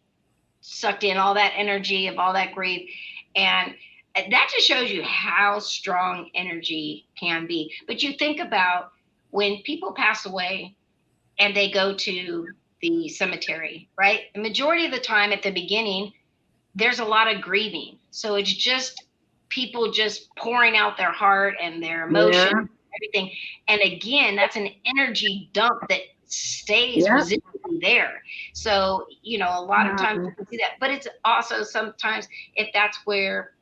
sucked in all that energy of all that grief. And that just shows you how strong energy can be. But you think about when people pass away and they go to the cemetery, right? The majority of the time at the beginning, there's a lot of grieving. So it's just people just pouring out their heart and their emotion, everything. And again, that's an energy dump that stays residually there. So, you know, a lot of times you can see that, but it's also sometimes if that's where,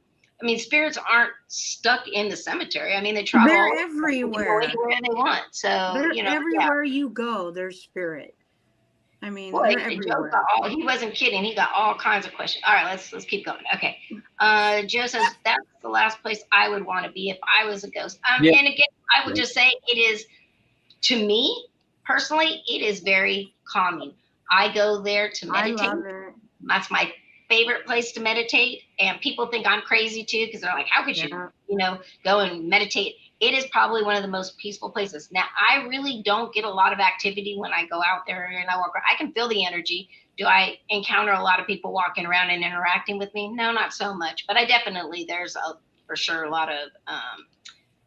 I mean, spirits aren't stuck in the cemetery. I mean, they travel. They're everywhere. Anywhere they want. So, they're, you know, everywhere you go, there's spirit. I mean, boy, he wasn't kidding. He got all kinds of questions. All right, let's keep going. Okay. Joe says that's the last place I would want to be if I was a ghost. And again, I would just say it is To me personally, it is very calming. I go there to I meditate. love it. That's my favorite place to meditate. And people think I'm crazy too because they're like, how could Yeah. go and meditate? It is probably one of the most peaceful places. Now, I really don't get a lot of activity when I go out there and I walk around. I can feel the energy. Do I encounter a lot of people walking around and interacting with me? No, not so much. But I definitely, for sure, a lot of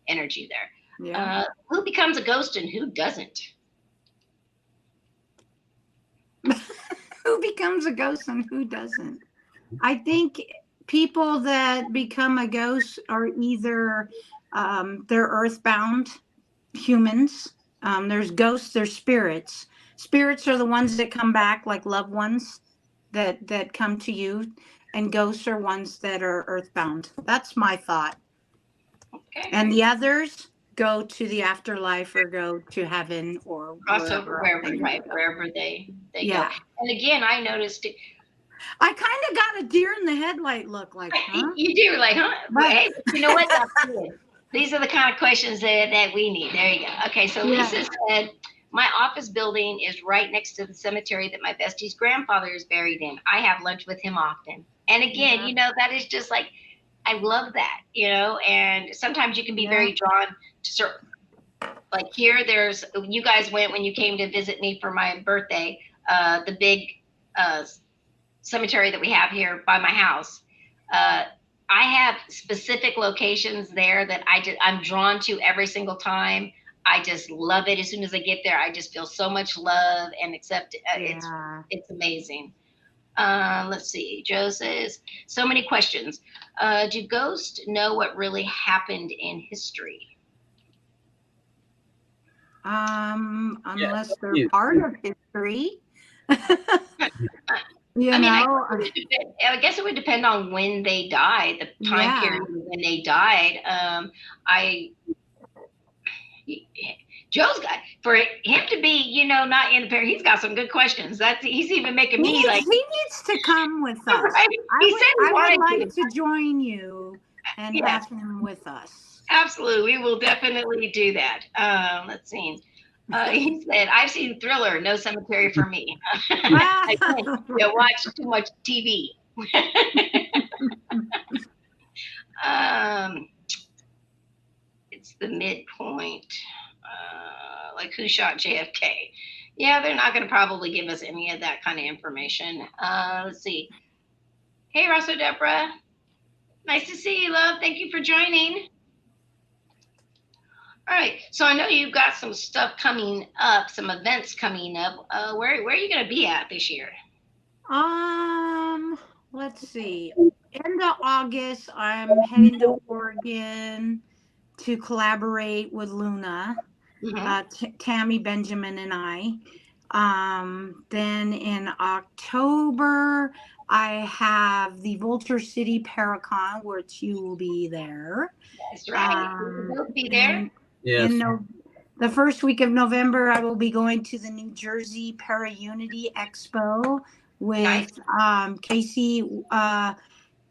energy there. Yeah. Who becomes a ghost and who doesn't? Who becomes a ghost and who doesn't? I think people that become a ghost are either they're earthbound humans. There's ghosts, there's spirits. Spirits are the ones that come back, like loved ones that come to you, and ghosts are ones that are earthbound. That's my thought. Okay. And the others go to the afterlife or go to heaven or Crossover wherever wherever they yeah. go. And again, I noticed I kind of got a deer in the headlight look, like, huh? you do like, huh? But, Hey, you know what? That's good. These are the kind of questions that we need. There you go. Okay, so yeah. Lisa said, my office building is right next to the cemetery that my bestie's grandfather is buried in. I have lunch with him often. And again, Yeah. that is just like, I love that, and sometimes you can be Yeah. very drawn to certain, like here, you guys went when you came to visit me for my birthday, the big cemetery that we have here by my house. I have specific locations there that I'm drawn to every single time. I just love it. As soon as I get there, I just feel so much love and accept. Yeah. It's amazing. Let's see. Joe says, so many questions. Do ghosts know what really happened in history? Unless they're you- part of history. I guess it would depend on when they died, the time Yeah. period when they died. Joe's got, for him to be, not in the pair, he's got some good questions. He's even making me like. He needs to come with us. Right? I would like to join you and have him with us. Absolutely, we will definitely do that. Let's see. He said, "I've seen Thriller. No cemetery for me." Again, you watch too much TV. It's the midpoint. Like who shot JFK? Yeah, they're not going to probably give us any of that kind of information. Let's see. Hey, Russell, Deborah. Nice to see you, love. Thank you for joining. All right. So I know you've got some stuff coming up, some events coming up. Where are you going to be at this year? Let's see. End of August, I'm heading to Oregon to collaborate with Luna, Tammy, Benjamin, and I. Then in October, I have the Vulture City Paracon, which you will be there. That's right. We'll be there. Yes. The first week of November, I will be going to the New Jersey Para Unity Expo with Casey.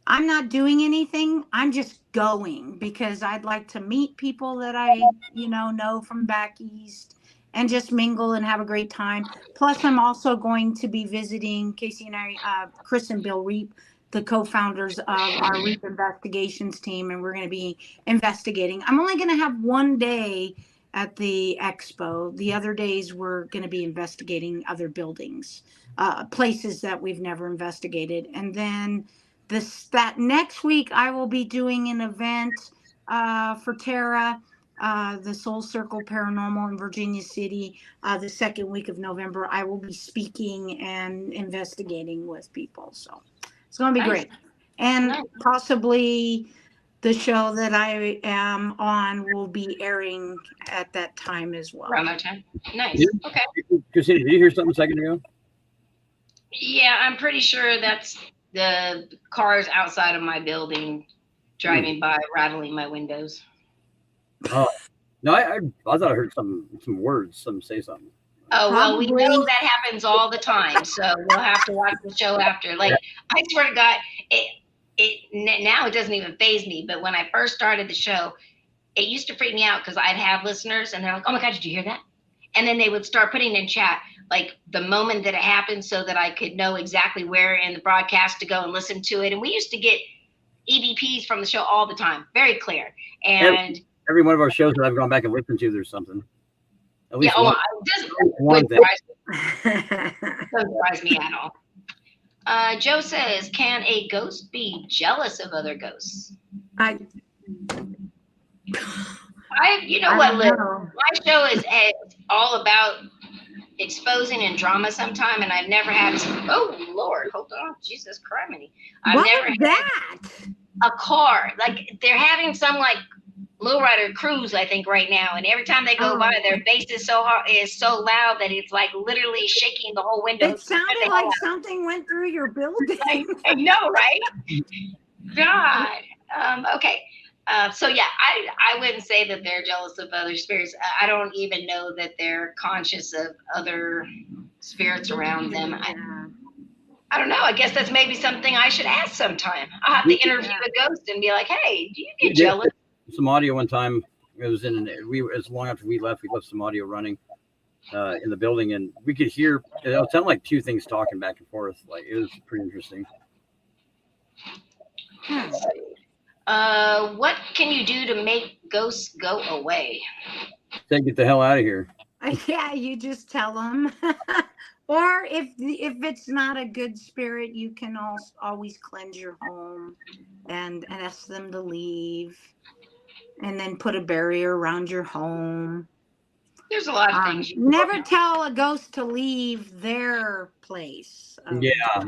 I'm not doing anything. I'm just going because I'd like to meet people that I, know from back east and just mingle and have a great time. Plus, I'm also going to be visiting Casey and I, Chris and Bill Reap, the co-founders of our Reap Investigations team, and we're going to be investigating. I'm only going to have one day at the expo. The other days we're going to be investigating other buildings, places that we've never investigated. And then that next week I will be doing an event for Tara, the Soul Circle Paranormal in Virginia City. The second week of November, I will be speaking and investigating with people. So it's going to be great. And possibly the show that I am on will be airing at that time as well. Around that time. Nice. Okay. Christina, did you hear something a second ago? Yeah, I'm pretty sure that's the cars outside of my building driving by, rattling my windows. Oh, no, I thought I heard some words, some say something. Oh, well, we know that happens all the time, so we'll have to watch the show after. Like, I swear to God, now it doesn't even faze me, but when I first started the show, it used to freak me out because I'd have listeners and they're like, oh my God, did you hear that? And then they would start putting in chat like the moment that it happened so that I could know exactly where in the broadcast to go and listen to it. And we used to get EVPs from the show all the time, very clear. And every one of our shows that I've gone back and listened to, there's something. At least it doesn't surprise me at all. Joe says, can a ghost be jealous of other ghosts? You know what, Liz? My show is all about exposing and drama sometime, and I've never had oh Lord, hold on, Jesus criminy. I've never had a car. Like they're having some like lowrider cruise, I think, right now, and every time they go by, their bass is so loud that it's like literally shaking the whole window. It sounded like something went through your building. I know, right? God. Okay. So yeah, I wouldn't say that they're jealous of other spirits. I don't even know that they're conscious of other spirits around them. I don't know. I guess that's maybe something I should ask sometime. I'll have to interview a ghost and be like, hey, do you get jealous? Some audio one time. It was as long after we left some audio running in the building, and we could hear it sounded like two things talking back and forth. Like it was pretty interesting. What can you do to make ghosts go away? Say, get the hell out of here. Yeah, you just tell them. Or if it's not a good spirit, you can always cleanse your home and ask them to leave. And then put a barrier around your home. There's a lot of things. Never tell a ghost to leave their place. Yeah.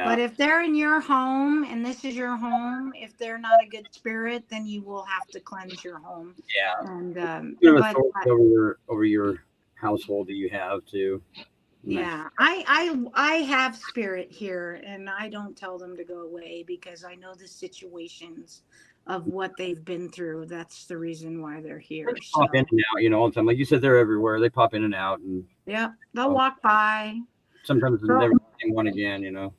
But if they're in your home and this is your home, if they're not a good spirit, then you will have to cleanse your home. Yeah. And over your household that you have too. Yeah, I have spirit here, and I don't tell them to go away because I know the situations of what they've been through. That's the reason why they're here. They pop in and out, all the time. Like you said, they're everywhere. They pop in and out, and they'll walk by. Sometimes they'll never see one again.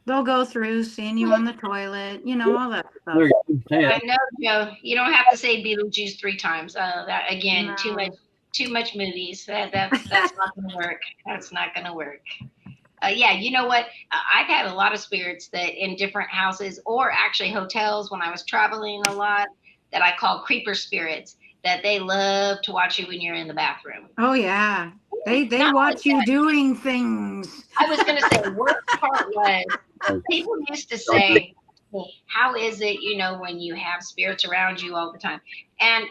They'll go through, seeing you on the toilet, all that stuff. I know, Joe. You don't have to say Beetlejuice 3 times. That again, no. Too much movies. That's not going to work. That's not going to work. You know what? I've had a lot of spirits that in different houses or actually hotels when I was traveling a lot that I call creeper spirits, that they love to watch you when you're in the bathroom. Oh, yeah. They watch you doing things. I was going to say, the worst part was people used to say, how is it, when you have spirits around you all the time? And,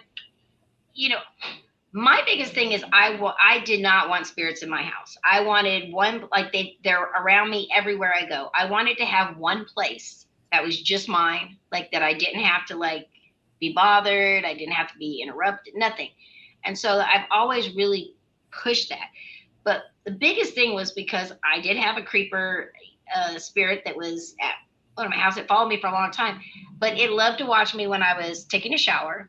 my biggest thing is I did not want spirits in my house. I wanted one, like they're around me everywhere I go. I wanted to have one place that was just mine, like that I didn't have to like be bothered. I didn't have to be interrupted, nothing. And so I've always really pushed that. But the biggest thing was because I did have a creeper spirit that was at one of my house. It followed me for a long time, but it loved to watch me when I was taking a shower.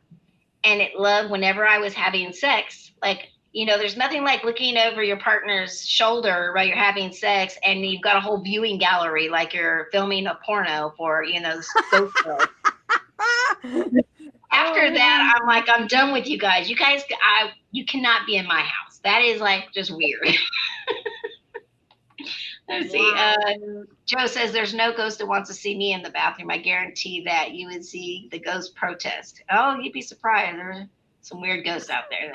And it loved whenever I was having sex, like, there's nothing like looking over your partner's shoulder while you're having sex and you've got a whole viewing gallery, like you're filming a porno for, this ghost show. After that, I'm like, I'm done with you guys. You cannot be in my house. That is like just weird. Let's see. Joe says there's no ghost that wants to see me in the bathroom. I guarantee that you would see the ghost protest. Oh, you'd be surprised. There's some weird ghosts out there.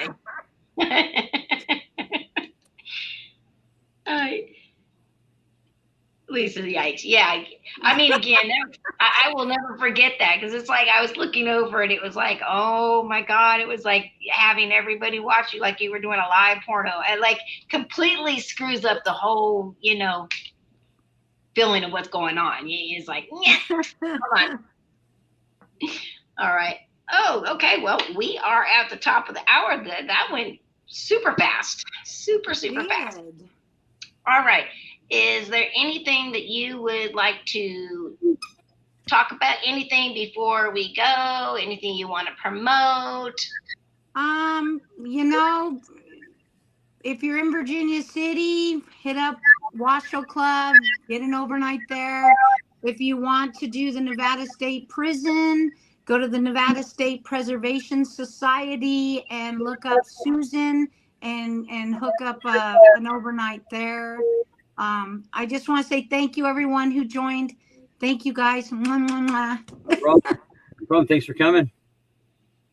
Lisa, yikes. Yeah. I mean, again, I will never forget that because it's like I was looking over and it was like, oh my God, it was like having everybody watch you like you were doing a live porno. And like completely screws up the whole, feeling of what's going on. It's like, hold on. All right. Oh, okay. Well, we are at the top of the hour. That went super fast. Super fast. All right. Is there anything that you would like to talk about? Anything before we go? Anything you want to promote? If you're in Virginia City, hit up Washoe Club, get an overnight there. If you want to do the Nevada State Prison, go to the Nevada State Preservation Society and look up Susan and hook up an overnight there. I just want to say thank you, everyone who joined. Thank you, guys. Mwah, mwah, mwah. No problem. No problem. Thanks for coming.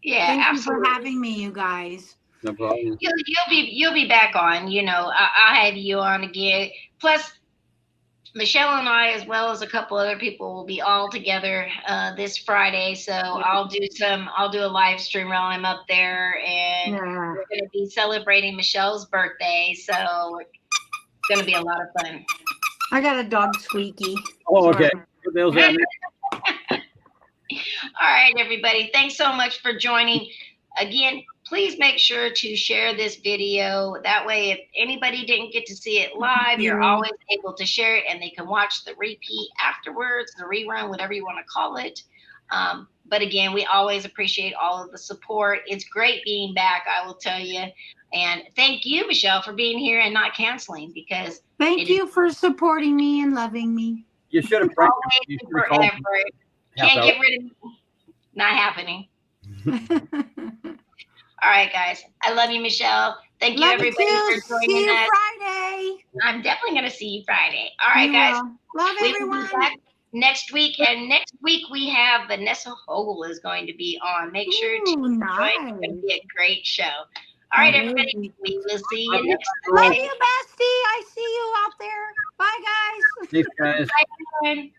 Yeah, Thank absolutely. you for having me, you guys. No problem. You'll be back on. I'll have you on again. Plus, Michelle and I, as well as a couple other people, will be all together this Friday. So I'll do a live stream while I'm up there, and we're going to be celebrating Michelle's birthday. So it's going to be a lot of fun. I got a dog squeaky. Oh, okay. All right, everybody. Thanks so much for joining. Again, please make sure to share this video. That way, if anybody didn't get to see it live, you're always able to share it, and they can watch the repeat afterwards, the rerun, whatever you want to call it. But again, we always appreciate all of the support. It's great being back, I will tell you. And thank you, Michelle, for being here and not canceling, because thank you for supporting me and loving me. You should have always forever. Can't get rid of me. Not happening. All right, guys. I love you, Michelle. Thank you, everybody, for joining us. See you Friday. I'm definitely going to see you Friday. All right, guys. Love everyone. We'll be back next week. And next week, we have Vanessa Hogel is going to be on. Make sure to join. It's going to be a great show. All right, everybody. We will see you next time. Love you, bestie. I see you out there. Bye, guys. Thanks, guys. Bye, everyone.